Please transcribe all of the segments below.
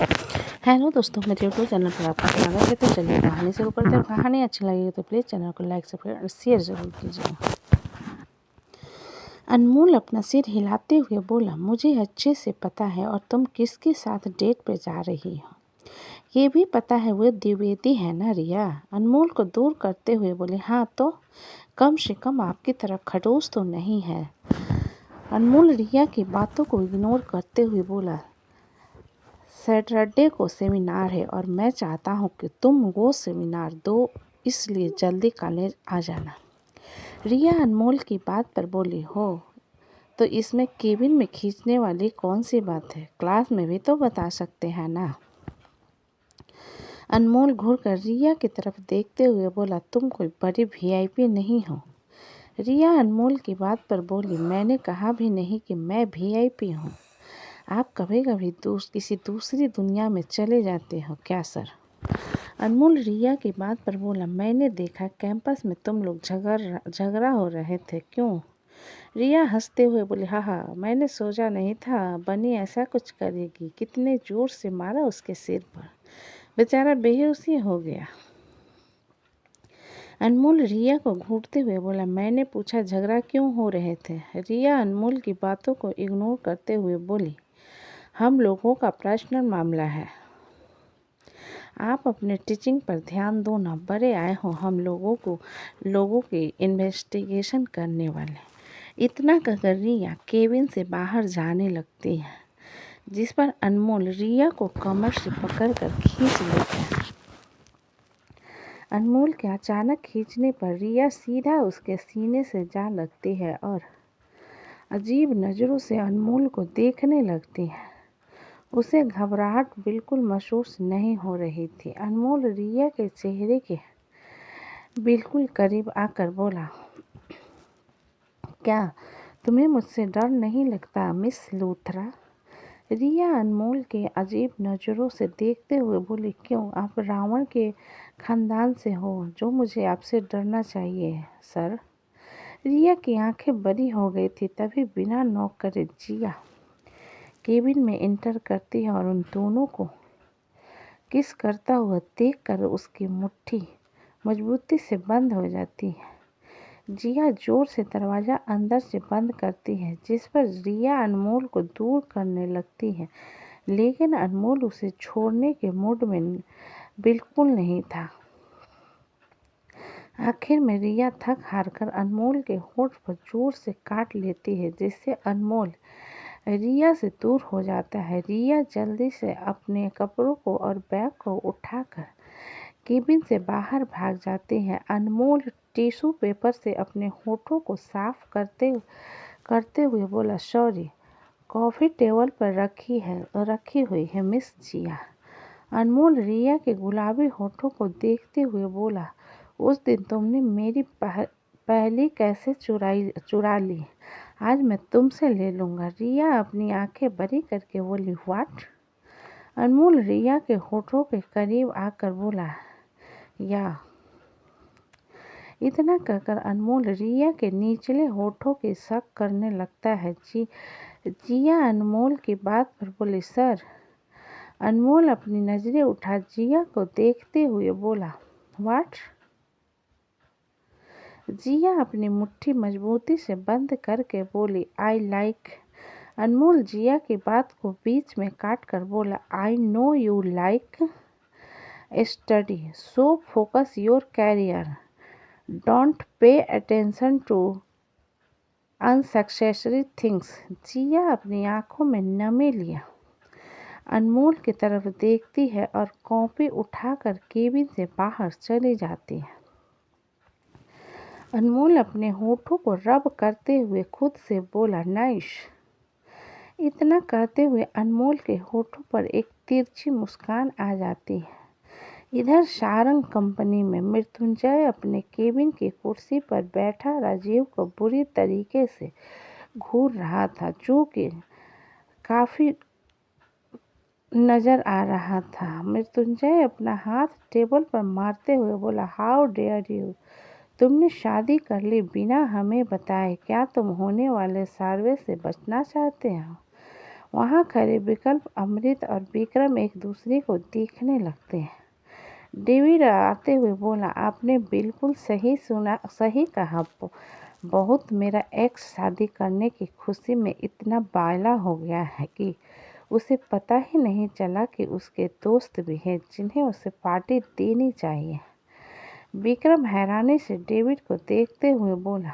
Hello दोस्तों, मेरे YouTube channel पर आपका स्वागत है। तो चलिए कहानी शुरू करते हैं। कहानी अच्छी लगी तो प्लीज़ चैनल को लाइक सब्सक्राइब और शेयर ज़रूर कीजिएगा। अनमोल अपना सिर हिलाते हुए बोला, मुझे अच्छे से पता है और तुम किसके साथ डेट पर जा रही हो। ये भी पता है वो द्विवेदी है ना रिया। अनमोल को दूर करते हुए बोले, हाँ तो कम से कम आपकी तरह खड़ूस तो नहीं है। अनमोल रिया की बातों को इग्नोर करते हुए बोला, सैटरडे को सेमिनार है और मैं चाहता हूँ कि तुम वो सेमिनार दो, इसलिए जल्दी कॉलेज आ जाना। रिया अनमोल की बात पर बोली, हो तो इसमें केबिन में खींचने वाली कौन सी बात है, क्लास में भी तो बता सकते हैं ना। अनमोल घूरकर रिया की तरफ देखते हुए बोला, तुम कोई बड़ी वीआईपी नहीं हो। रिया अनमोल की बात पर बोली, मैंने कहा भी नहीं कि मैं वीआईपी हूँ। आप कभी कभी किसी दूसरी दुनिया में चले जाते हो क्या सर। अनमोल रिया की बात पर बोला, मैंने देखा कैंपस में तुम लोग झगड़ा हो रहे थे, क्यों। रिया हंसते हुए बोली, हाँ मैंने सोचा नहीं था बनी ऐसा कुछ करेगी। कितने जोर से मारा उसके सिर पर, बेचारा बेहोशी हो गया। अनमोल रिया को घूरते हुए बोला, मैंने पूछा झगड़ा क्यों हो रहे थे। रिया अनमोल की बातों को इग्नोर करते हुए बोली, हम लोगों का पर्सनल मामला है, आप अपने टीचिंग पर ध्यान दो ना। बड़े आए हो हम लोगों की इन्वेस्टिगेशन करने वाले। इतना कहकर रिया केबिन से बाहर जाने लगती है, जिस पर अनमोल रिया को कमर से पकड़कर खींच लेता है। अनमोल के अचानक खींचने पर रिया सीधा उसके सीने से जा लगती है और अजीब नज़रों से अनमोल को देखने लगती है। उसे घबराहट बिल्कुल महसूस नहीं हो रही थी। अनमोल रिया के चेहरे के बिल्कुल करीब आकर बोला, क्या तुम्हें मुझसे डर नहीं लगता मिस लूथरा। रिया अनमोल के अजीब नज़रों से देखते हुए बोली, क्यों, आप रावण के खानदान से हो, जो मुझे आपसे डरना चाहिए सर। रिया की आंखें बड़ी हो गई थी। तभी बिना नॉक करे जिया केबिन में एंटर करती है और उन दोनों को किस करता हुआ देखकर उसकी मुट्ठी मजबूती से बंद हो जाती है। जिया जोर से दरवाज़ा अंदर से बंद करती है, जिस पर रिया अनमोल को दूर करने लगती है, लेकिन अनमोल उसे छोड़ने के मूड में बिल्कुल नहीं था। आखिर में रिया थक हारकर अनमोल के होठ पर जोर से काट लेती है, जिससे अनमोल रिया से दूर हो जाता है। रिया जल्दी से अपने कपड़ों को और बैग को उठाकर केबिन से बाहर भाग जाती है। अनमोल टिश्यू पेपर से अपने होठों को साफ करते हुए बोला, सॉरी, कॉफ़ी टेबल पर रखी हुई है मिस जिया। अनमोल रिया के गुलाबी होठों को देखते हुए बोला, उस दिन तुमने मेरी पहली कैसे चुरा ली, आज मैं तुमसे ले लूँगा। रिया अपनी आंखें बड़ी करके बोली, व्हाट। अनमोल रिया के होठों के करीब आकर बोला, या। इतना कहकर अनमोल रिया के निचले होठों के शक करने लगता है। जिया अनमोल की बात पर बोली, सर। अनमोल अपनी नज़रें उठा जिया को देखते हुए बोला, व्हाट। जिया अपनी मुट्ठी मजबूती से बंद करके बोली, आई लाइक। अनमोल जिया की बात को बीच में काट कर बोला, I know you like study, so focus your career, don't pay attention to unnecessary things. Jiya अपनी आंखों में नमी लिया अनमोल की तरफ देखती है और कॉपी उठाकर केबिन से बाहर चली जाती है। अनमोल अपने होठों को रब करते हुए खुद से बोला, नाइस। इतना कहते हुए अनमोल के होठों पर एक तिरछी मुस्कान आ जाती है। इधर सारंग कंपनी में मृत्युंजय अपने केबिन की कुर्सी पर बैठा राजीव को बुरी तरीके से घूर रहा था, जो कि काफ़ी नज़र आ रहा था। मृत्युंजय अपना हाथ टेबल पर मारते हुए बोला, हाउ डेयर यू, तुमने शादी कर ली बिना हमें बताए। क्या तुम होने वाले सर्वे से बचना चाहते हो। वहाँ खड़े विकल्प, अमृत और विक्रम एक दूसरे को देखने लगते हैं। डेविड आते हुए बोला, आपने बिल्कुल सही कहा। बहुत मेरा एक्स शादी करने की खुशी में इतना बावला हो गया है कि उसे पता ही नहीं चला कि उसके दोस्त भी हैं जिन्हें उसे पार्टी देनी चाहिए। विक्रम हैरानी से डेविड को देखते हुए बोला,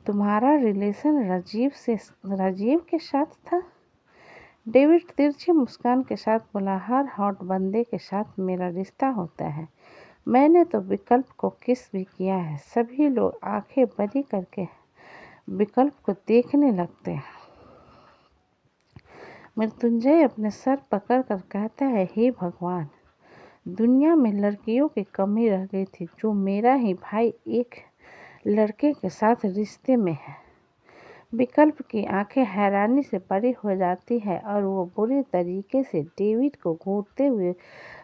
तुम्हारा रिलेशन राजीव के साथ था? डेविड तिरछी मुस्कान के साथ बोला, हर हॉट बंदे के साथ मेरा रिश्ता होता है। मैंने तो विकल्प को किस भी किया है। सभी लोग आंखें बड़ी करके विकल्प को देखने लगते हैं। मृत्युंजय अपने सर पकड़कर कहता है, हे भगवान, दुनिया में लड़कियों की कमी रह गई थी। जो मेरा ही भाई एक लड़के के साथ रिश्ते में है। विकल्प की आंखें हैरानी से बड़ी हो जाती है और वो बुरी तरीके से डेविड को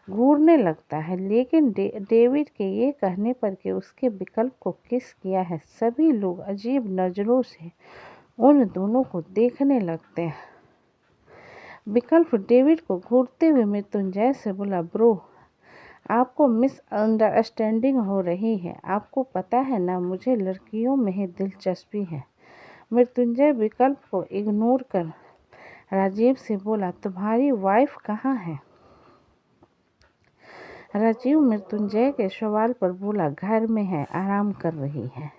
घूरने लगता है। लेकिन डेविड के ये कहने पर कि उसके विकल्प को किस किया है, सभी लोग अजीब नज़रों से उन दोनों को देखने लगते हैं। विकल्प डेविड को घूरते हुए मृत्युंजय से बोला, ब्रो, आपको मिसअंडरस्टैंडिंग हो रही है। आपको पता है ना, मुझे लड़कियों में ही दिलचस्पी है। मृत्युंजय विकल्प को इग्नोर कर राजीव से बोला, तुम्हारी वाइफ कहाँ है? राजीव मृत्युंजय के सवाल पर बोला, घर में है, आराम कर रही है।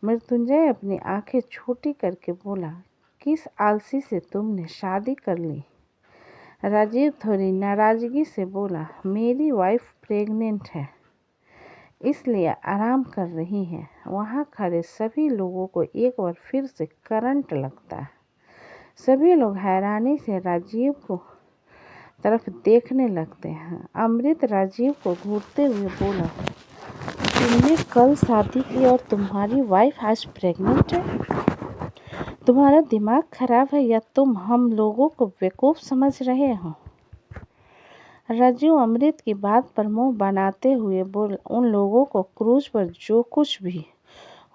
मृत्युंजय अपनी आंखें छोटी करके बोला, किस आलसी से तुमने शादी कर ली? राजीव थोड़ी नाराजगी से बोला, मेरी वाइफ प्रेग्नेंट है, इसलिए आराम कर रही है। वहाँ खड़े सभी लोगों को एक बार फिर से करंट लगता है। सभी लोग हैरानी से राजीव को तरफ देखने लगते हैं। अमृत राजीव को घूरते हुए बोला, तुमने कल शादी की और तुम्हारी वाइफ आज प्रेग्नेंट है? तुम्हारा दिमाग खराब है या तुम हम लोगों को बेवकूफ़ समझ रहे हो? राजीव अमृत की बात पर मुंह बनाते हुए बोल, उन लोगों को क्रूज पर जो कुछ भी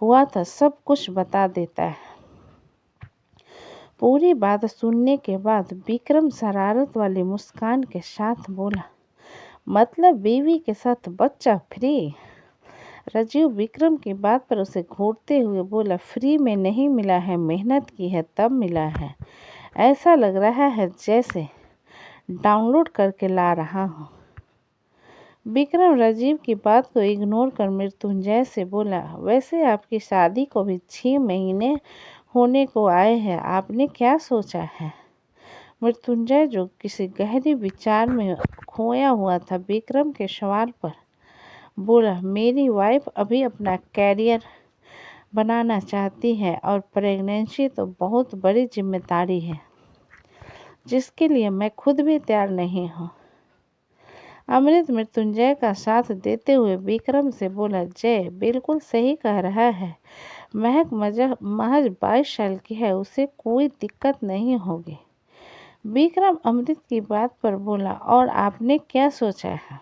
हुआ था सब कुछ बता देता है। पूरी बात सुनने के बाद विक्रम शरारत वाली मुस्कान के साथ बोला, मतलब बीवी के साथ बच्चा फ्री? राजीव विक्रम की बात पर उसे घूरते हुए बोला, फ्री में नहीं मिला है, मेहनत की है तब मिला है। ऐसा लग रहा है जैसे डाउनलोड करके ला रहा हूँ। विक्रम राजीव की बात को इग्नोर कर मृत्युंजय से बोला, वैसे आपकी शादी को भी 6 महीने होने को आए हैं, आपने क्या सोचा है? मृत्युंजय जो किसी गहरी विचार में खोया हुआ था, विक्रम के सवाल पर बोला, मेरी वाइफ अभी अपना कैरियर बनाना चाहती है और प्रेगनेंसी तो बहुत बड़ी जिम्मेदारी है जिसके लिए मैं खुद भी तैयार नहीं हूँ। अमृत मृत्युंजय का साथ देते हुए विक्रम से बोला, जय बिल्कुल सही कह रहा है। महज 22 साल की है, उसे कोई दिक्कत नहीं होगी। विक्रम अमृत की बात पर बोला, और आपने क्या सोचा है?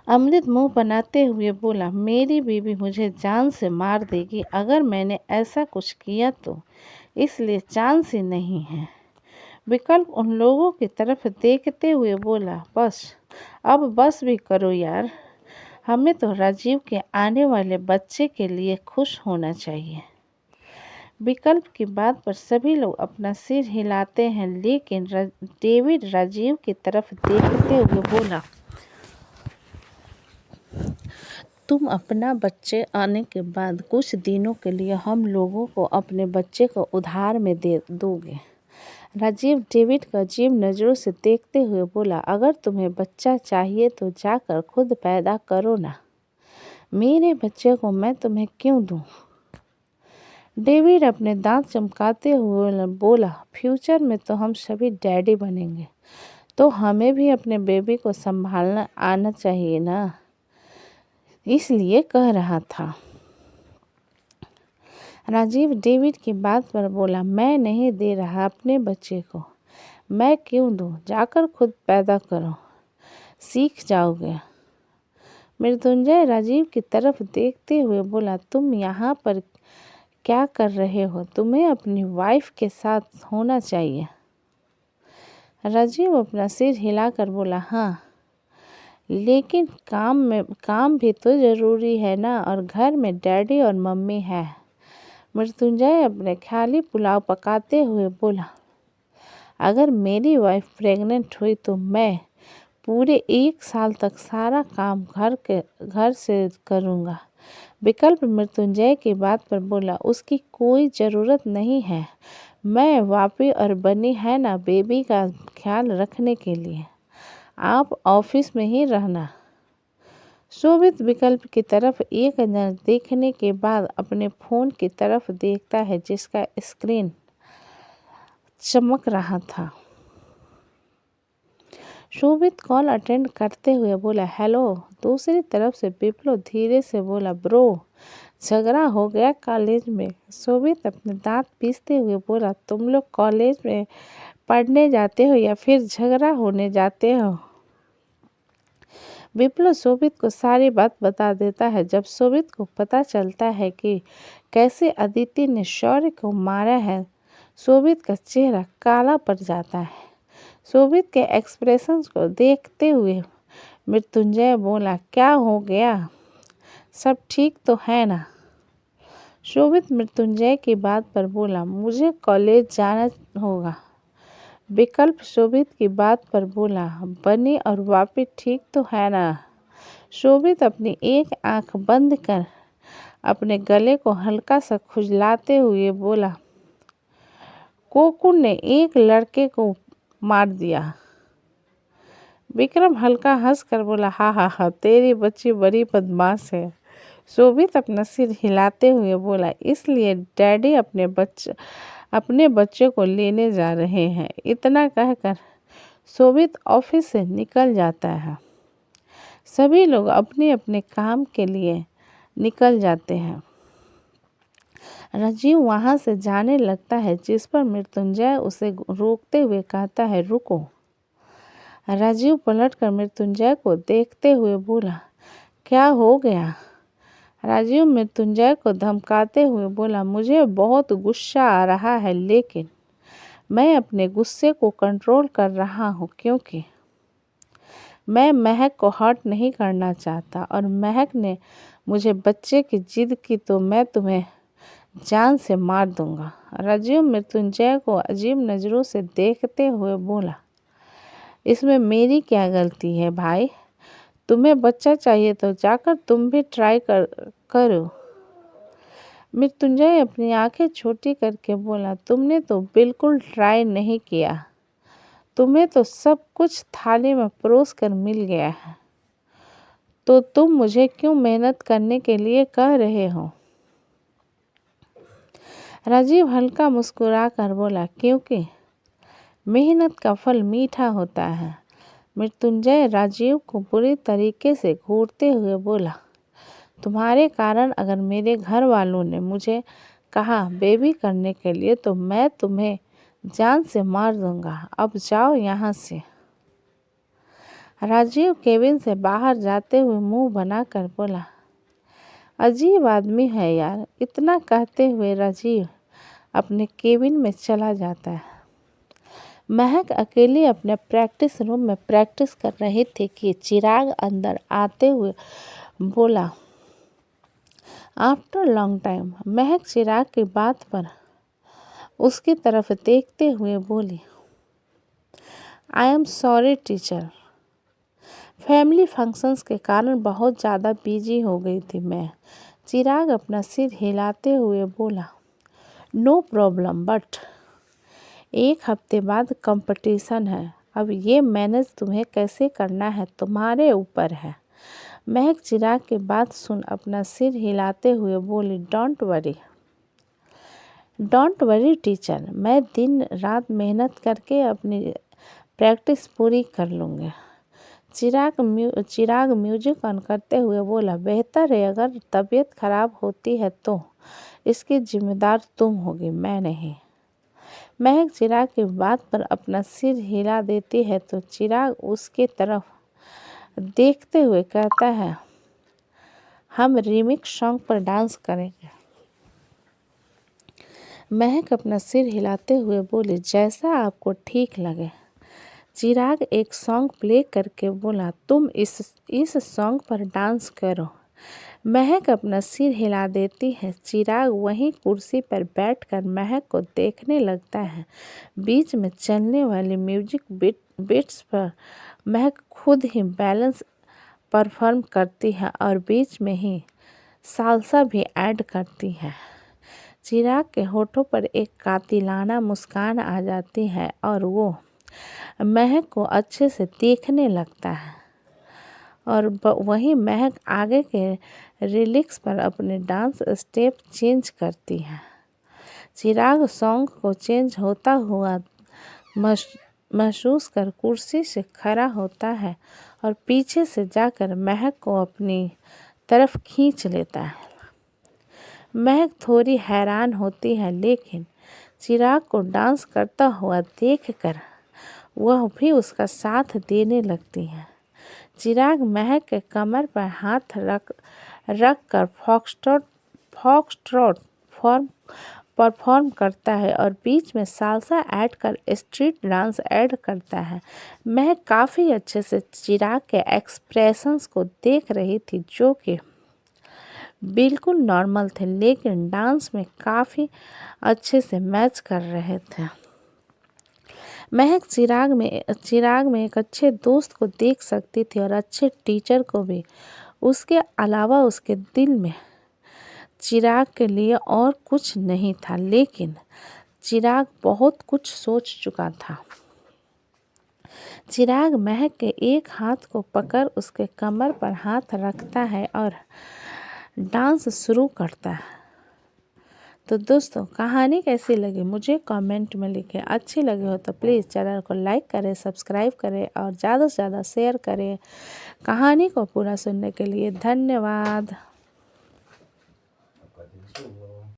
अमृत मुंह बनाते हुए बोला, मेरी बीवी मुझे जान से मार देगी अगर मैंने ऐसा कुछ किया तो, इसलिए चांस ही नहीं है। विकल्प उन लोगों की तरफ देखते हुए बोला, अब बस भी करो यार, हमें तो राजीव के आने वाले बच्चे के लिए खुश होना चाहिए। विकल्प की बात पर सभी लोग अपना सिर हिलाते हैं, लेकिन डेविड राजीव की तरफ देखते हुए बोला, तुम अपना बच्चे आने के बाद कुछ दिनों के लिए हम लोगों को अपने बच्चे को उधार में दे दोगे? राजीव डेविड को अजीब नज़रों से देखते हुए बोला, अगर तुम्हें बच्चा चाहिए तो जाकर खुद पैदा करो ना, मेरे बच्चे को मैं तुम्हें क्यों दूँ? डेविड अपने दांत चमकाते हुए बोला, फ्यूचर में तो हम सभी डैडी बनेंगे, तो हमें भी अपने बेबी को संभालना आना चाहिए ना, इसलिए कह रहा था। राजीव डेविड की बात पर बोला, मैं नहीं दे रहा अपने बच्चे को, मैं क्यों दूँ? जाकर खुद पैदा करो, सीख जाओगे। मृत्युंजय राजीव की तरफ देखते हुए बोला, तुम यहाँ पर क्या कर रहे हो? तुम्हें अपनी वाइफ के साथ होना चाहिए। राजीव अपना सिर हिलाकर बोला, हाँ, लेकिन काम भी तो ज़रूरी है ना, और घर में डैडी और मम्मी है। मृत्युंजय अपने ख्याली पुलाव पकाते हुए बोला, अगर मेरी वाइफ प्रेग्नेंट हुई तो मैं पूरे 1 साल तक सारा काम घर से करूँगा। विकल्प मृत्युंजय की बात पर बोला, उसकी कोई ज़रूरत नहीं है। मैं वापी और बनी है ना बेबी का ख्याल रखने के लिए। आप ऑफिस में ही रहना। शोभित विकल्प की तरफ एक नज़र देखने के बाद अपने फ़ोन की तरफ देखता है जिसका स्क्रीन चमक रहा था। शोभित कॉल अटेंड करते हुए बोला, हेलो। दूसरी तरफ से विप्लव धीरे से बोला, ब्रो, झगड़ा हो गया कॉलेज में। शोभित अपने दांत पीसते हुए बोला, तुम लोग कॉलेज में पढ़ने जाते हो या फिर झगड़ा होने जाते हो? विप्लव शोभित को सारी बात बता देता है। जब शोभित को पता चलता है कि कैसे अदिति ने शौर्य को मारा है, शोभित का चेहरा काला पड़ जाता है। शोभित के एक्सप्रेशंस को देखते हुए मृत्युंजय बोला, क्या हो गया? सब ठीक तो है ना? शोभित मृत्युंजय की बात पर बोला, मुझे कॉलेज जाना होगा। विकल्प शोभित की बात पर बोला, बनी और वापी ठीक तो है ना? शोभित अपनी एक आंख बंद कर अपने गले को हल्का सा खुजलाते हुए बोला, कोकुन ने एक लड़के को मार दिया। विक्रम हल्का हंस कर बोला, हा हा हा, तेरी बच्ची बड़ी बदमाश है। शोभित अपना सिर हिलाते हुए बोला, इसलिए डैडी अपने बच्चे को लेने जा रहे हैं। इतना कहकर शोभित ऑफिस से निकल जाता है। सभी लोग अपने अपने काम के लिए निकल जाते हैं। राजीव वहां से जाने लगता है, जिस पर मृत्युंजय उसे रोकते हुए कहता है, रुको। राजीव पलटकर मृत्युंजय को देखते हुए बोला, क्या हो गया? राजीव मृत्युंजय को धमकाते हुए बोला, मुझे बहुत गुस्सा आ रहा है, लेकिन मैं अपने गुस्से को कंट्रोल कर रहा हूँ क्योंकि मैं महक को हर्ट नहीं करना चाहता, और महक ने मुझे बच्चे की जिद की तो मैं तुम्हें जान से मार दूंगा। राजीव मृत्युंजय को अजीब नज़रों से देखते हुए बोला, इसमें मेरी क्या गलती है भाई? तुम्हें बच्चा चाहिए तो जाकर तुम भी ट्राई करो। मृत्युंजय अपनी आंखें छोटी करके बोला, तुमने तो बिल्कुल ट्राई नहीं किया। तुम्हें तो सब कुछ थाली में परोस कर मिल गया है, तो तुम मुझे क्यों मेहनत करने के लिए कह रहे हो? राजीव हल्का मुस्कुरा कर बोला, क्योंकि मेहनत का फल मीठा होता है। मृत्युंजय राजीव को बुरी तरीके से घूरते हुए बोला, तुम्हारे कारण अगर मेरे घर वालों ने मुझे कहा बेबी करने के लिए तो मैं तुम्हें जान से मार दूंगा। अब जाओ यहाँ से। राजीव केबिन से बाहर जाते हुए मुंह बनाकर बोला, अजीब आदमी है यार। इतना कहते हुए राजीव अपने केबिन में चला जाता है। महक अकेली अपने प्रैक्टिस रूम में प्रैक्टिस कर रही थी कि चिराग अंदर आते हुए बोला, आफ्टर लॉन्ग टाइम। महक चिराग की बात पर उसकी तरफ देखते हुए बोली, I am sorry teacher, family functions के कारण बहुत ज़्यादा बिजी हो गई थी मैं। चिराग अपना सिर हिलाते हुए बोला, नो प्रॉब्लम, बट 1 हफ्ते बाद कंपटीशन है। अब ये मैनेज तुम्हें कैसे करना है तुम्हारे ऊपर है। महक चिराग की बात सुन अपना सिर हिलाते हुए बोली, डोंट वरी टीचर, मैं दिन रात मेहनत करके अपनी प्रैक्टिस पूरी कर लूँगी। चिराग म्यूजिक ऑन करते हुए बोला, बेहतर है, अगर तबीयत खराब होती है तो इसकी जिम्मेदार तुम होगी, मैं नहीं। महक चिराग की बात पर अपना सिर हिला देती है तो चिराग उसकी तरफ देखते हुए कहता है, हम रीमिक्स सॉन्ग पर डांस करेंगे। महक अपना सिर हिलाते हुए बोली, जैसा आपको ठीक लगे। चिराग एक सॉन्ग प्ले करके बोला, तुम इस सॉन्ग पर डांस करो। महक अपना सिर हिला देती है। चिराग वहीं कुर्सी पर बैठकर महक को देखने लगता है। बीच में चलने वाली म्यूजिक बीट्स पर महक खुद ही बैलेंस परफॉर्म करती है और बीच में ही सालसा भी ऐड करती है। चिराग के होठों पर एक कातिलाना मुस्कान आ जाती है और वो महक को अच्छे से देखने लगता है और वहीं महक आगे के रिलिक्स पर अपने डांस स्टेप चेंज करती है। चिराग सॉन्ग को चेंज होता हुआ महसूस कर कुर्सी से खड़ा होता है और पीछे से जाकर महक को अपनी तरफ खींच लेता है। महक थोड़ी हैरान होती है, लेकिन चिराग को डांस करता हुआ देखकर वह भी उसका साथ देने लगती है। चिराग महक के कमर पर हाथ रख कर फॉक्सट्रॉट परफॉर्म करता है और बीच में सालसा ऐड कर स्ट्रीट डांस ऐड करता है। महक काफ़ी अच्छे से चिराग के एक्सप्रेशंस को देख रही थी, जो कि बिल्कुल नॉर्मल थे, लेकिन डांस में अच्छे से मैच कर रहे थे। महक चिराग में एक अच्छे दोस्त को देख सकती थी और अच्छे टीचर को भी। उसके अलावा उसके दिल में चिराग के लिए और कुछ नहीं था, लेकिन चिराग बहुत कुछ सोच चुका था। चिराग महक के एक हाथ को पकड़ उसके कमर पर हाथ रखता है और डांस शुरू करता है। तो दोस्तों, कहानी कैसी लगी मुझे कमेंट में लिखें। अच्छी लगी हो तो प्लीज़ चैनल को लाइक करें, सब्सक्राइब करें और ज़्यादा से ज़्यादा शेयर करें। कहानी को पूरा सुनने के लिए धन्यवाद।